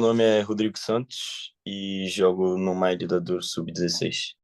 Meu nome é Rodrigo Santos e jogo no Maile da Dor Sub-16.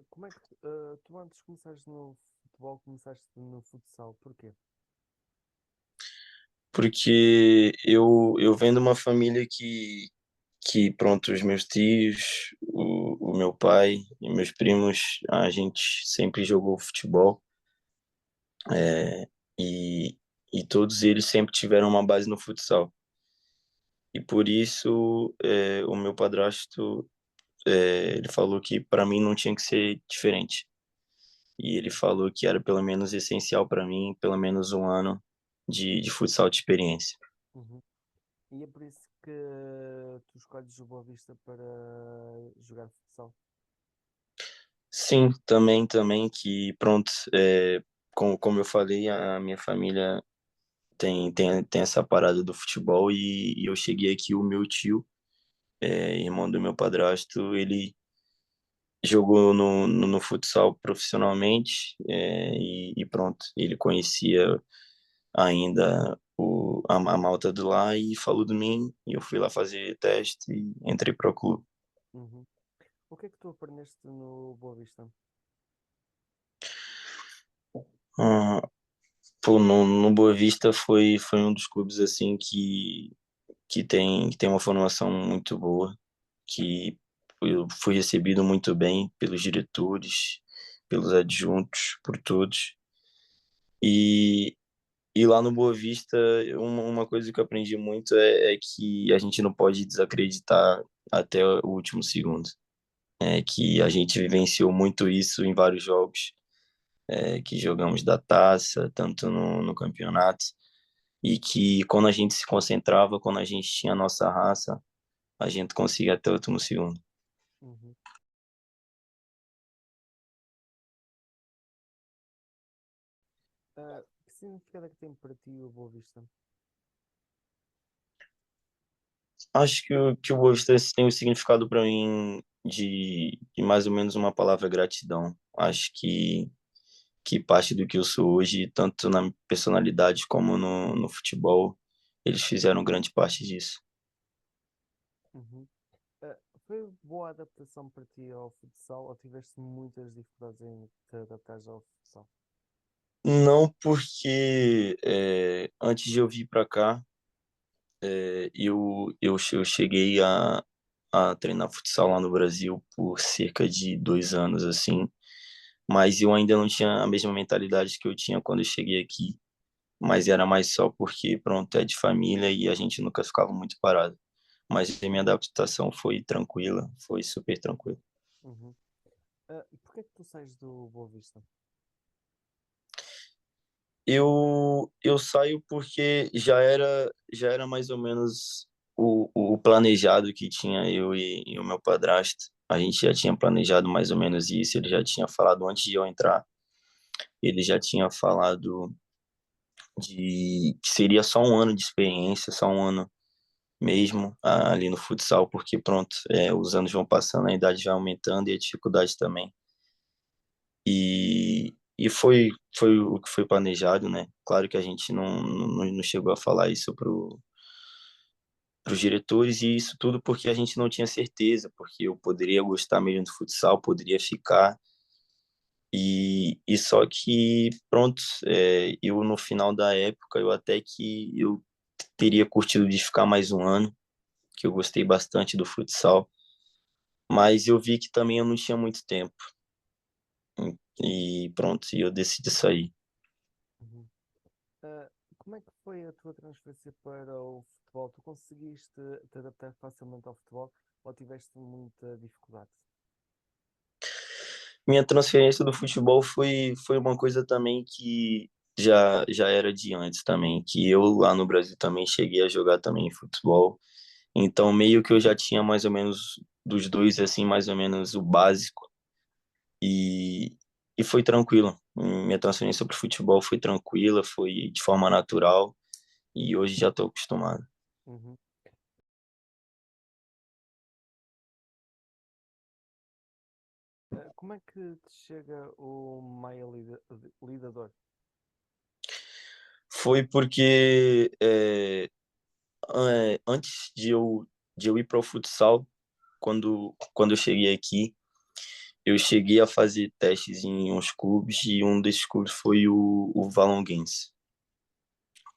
Como é que tu antes começaste no futebol, começaste no futsal? Porquê? Porque eu venho de uma família que pronto, os meus tios, o meu pai e meus primos, a gente sempre jogou futebol, é, e, e todos eles sempre tiveram uma base no futsal. E por isso, o meu padrasto, ele falou que para mim não tinha que ser diferente. E ele falou que era pelo menos essencial para mim, pelo menos um ano de futsal de experiência. Uhum. E é por isso que tu escolhes o Boa Vista para jogar futsal? Sim, também que pronto, como eu falei, a minha família tem essa parada do futebol e eu cheguei aqui, o meu tio, irmão do meu padrasto, ele jogou no futsal profissionalmente, e pronto, ele conhecia ainda a malta de lá e falou de mim e eu fui lá fazer teste e entrei para o clube. Uhum. O que é que tu aprendeste no Boa Vista? Ah, pô, no Boa Vista foi um dos clubes assim que tem uma formação muito boa, que eu fui recebido muito bem pelos diretores, pelos adjuntos, por todos. E, e lá no Boa Vista, uma coisa que eu aprendi muito é que a gente não pode desacreditar até o último segundo. É que a gente vivenciou muito isso em vários jogos, que jogamos da taça, tanto no campeonato, e que quando a gente se concentrava, quando a gente tinha a nossa raça, a gente conseguia até o último segundo. Uhum. Que significado é que tem para ti o Boa Vista? Acho que o Boa Vista tem um significado para mim de mais ou menos uma palavra gratidão. Acho que parte do que eu sou hoje, tanto na personalidade como no futebol, eles fizeram grande parte disso. Uhum. Ah, foi boa adaptação para ti ao futsal ou tiveste muitas dificuldades em te adaptares ao futsal? Não porque antes de eu vir para cá, eu cheguei a treinar futsal lá no Brasil por cerca de 2 anos, assim, mas eu ainda não tinha a mesma mentalidade que eu tinha quando eu cheguei aqui, mas era mais só porque, pronto, é de família e a gente nunca ficava muito parado. Mas a minha adaptação foi tranquila, foi super tranquila. Uhum. E porquê é que tu sais do Boa Vista? Eu saio porque já era mais ou menos o planejado que tinha eu e o meu padrasto. A gente já tinha planejado mais ou menos isso, ele já tinha falado antes de eu entrar, ele já tinha falado de que seria só um ano de experiência, só um ano mesmo ali no futsal, porque pronto, os anos vão passando, a idade vai aumentando e a dificuldade também. E foi o que foi planejado, né? Claro que a gente não chegou a falar isso os diretores e isso tudo porque a gente não tinha certeza, porque eu poderia gostar mesmo do futsal, poderia ficar. E só que, pronto, eu no final da época, eu até que eu teria curtido de ficar mais um ano, que eu gostei bastante do futsal, mas eu vi que também eu não tinha muito tempo. E pronto, e eu decidi sair. Uhum. Ah, como é que foi a tua transferência para o futebol? Tu conseguiste te adaptar facilmente ao futebol ou tiveste muita dificuldade? Minha transferência do futebol foi uma coisa também que já era de antes também, que eu lá no Brasil também cheguei a jogar também futebol. Então meio que eu já tinha mais ou menos dos dois assim, mais ou menos o básico e e foi tranquilo. Minha transferência para o futebol foi tranquila, foi de forma natural e hoje já estou acostumado. Uhum. Como é que te chega o Maia Lidador? Foi porque antes de eu ir para o futsal, quando eu cheguei aqui, eu cheguei a fazer testes em uns clubes e um desses clubes foi o Valonguense.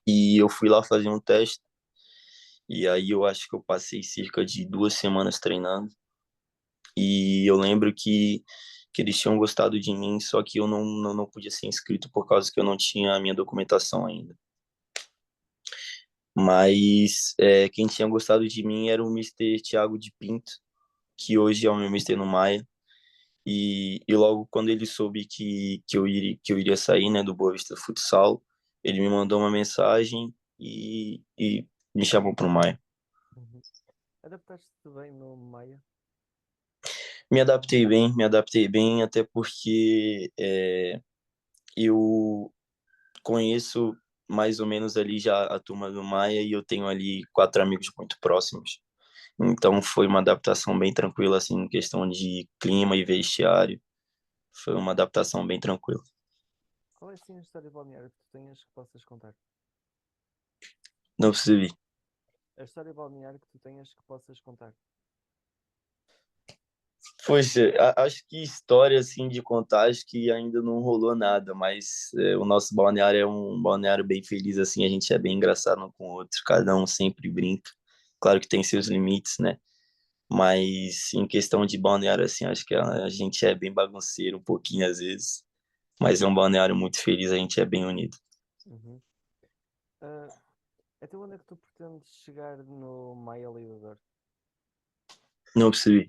E eu fui lá fazer um teste e aí eu acho que eu passei cerca de 2 semanas treinando e eu lembro que eles tinham gostado de mim, só que eu não podia ser inscrito por causa que eu não tinha a minha documentação ainda. Mas quem tinha gostado de mim era o Mister Thiago de Pinto, que hoje é o meu Mister no Maia. E logo quando ele soube que eu iria sair, né, do Boa Vista Futsal, ele me mandou uma mensagem e me chamou para o Maia. Uhum. Adaptaste-te bem no Maia? Me adaptei bem, até porque eu conheço mais ou menos ali já a turma do Maia e eu tenho ali 4 amigos muito próximos. Então foi uma adaptação bem tranquila, assim, em questão de clima e vestiário. Foi uma adaptação bem tranquila. Qual é assim a história balneária que tu tenhas que possas contar? Não percebi. A história balneária que tu tenhas que possas contar. Poxa, acho que história assim de contar, acho que ainda não rolou nada, mas o nosso balneário é um balneário bem feliz, assim, a gente é bem engraçado um com o outro, cada um sempre brinca. Claro que tem seus limites, né? Mas em questão de balneário, assim, acho que a gente é bem bagunceiro um pouquinho às vezes, mas é um balneário muito feliz, a gente é bem unido. Uhum. Ah, até onde é que tu pretendes chegar no Maia Lidador? Não percebi.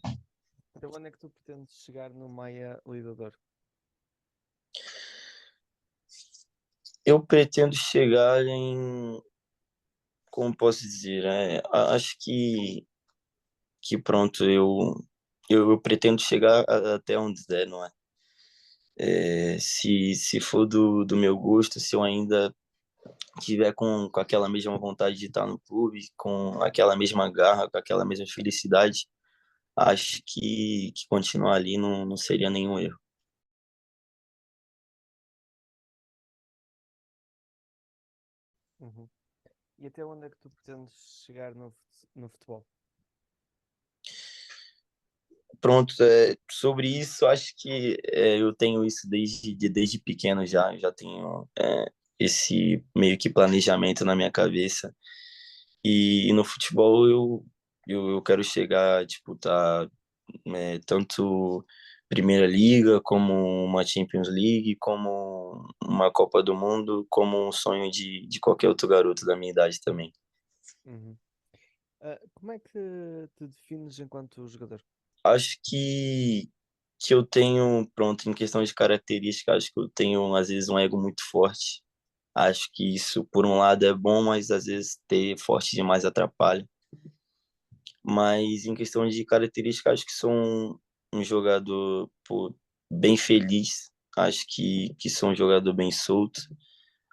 Até onde é que tu pretendes chegar no Maia Lidador? Eu pretendo chegar em, como posso dizer, acho que pronto, eu pretendo chegar até onde der, não é? Se for do meu gosto, se eu ainda tiver com aquela mesma vontade de estar no clube, com aquela mesma garra, com aquela mesma felicidade, acho que continuar ali não seria nenhum erro. Uhum. E até onde é que tu pretendes chegar no futebol? Pronto, sobre isso, acho que eu tenho isso desde pequeno já, já tenho esse meio que planejamento na minha cabeça. E no futebol eu quero chegar a disputar tanto Primeira Liga, como uma Champions League, como uma Copa do Mundo, como um sonho de qualquer outro garoto da minha idade também. Uhum. Como é que te defines enquanto jogador? Acho que eu tenho, pronto, em questão de característica, acho que eu tenho às vezes um ego muito forte. Acho que isso, por um lado, é bom, mas às vezes ter forte demais atrapalha. Mas em questão de característica, acho que sou um jogador, pô, bem feliz. Acho que sou um jogador bem solto.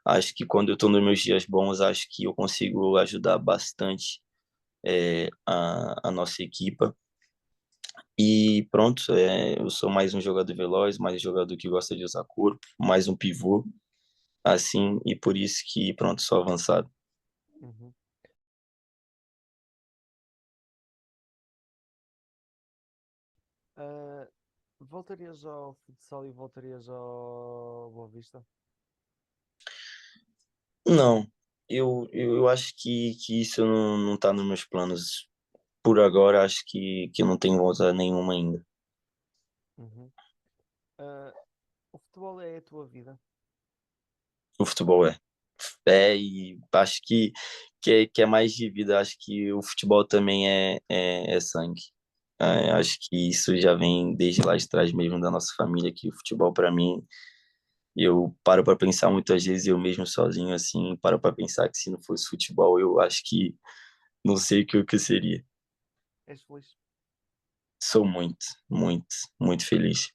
Acho que quando eu estou nos meus dias bons, acho que eu consigo ajudar bastante a nossa equipa. E pronto, eu sou mais um jogador veloz, mais um jogador que gosta de usar corpo, mais um pivô, assim, e por isso que, pronto, sou avançado. Uhum. Ah, voltarias ao futsal e voltarias ao Boa Vista? Não, eu acho que isso não tá nos meus planos. Por agora, acho que eu não tenho vontade nenhuma ainda. Uhum. Ah, o futebol é a tua vida? O futebol é. E acho que é mais de vida. Acho que o futebol também é sangue. Acho que isso já vem desde lá de trás mesmo da nossa família, que o futebol para mim, eu paro para pensar muitas vezes, eu mesmo sozinho assim, paro para pensar que se não fosse futebol, eu acho que não sei o que eu seria. És feliz? Sou muito, muito, muito feliz.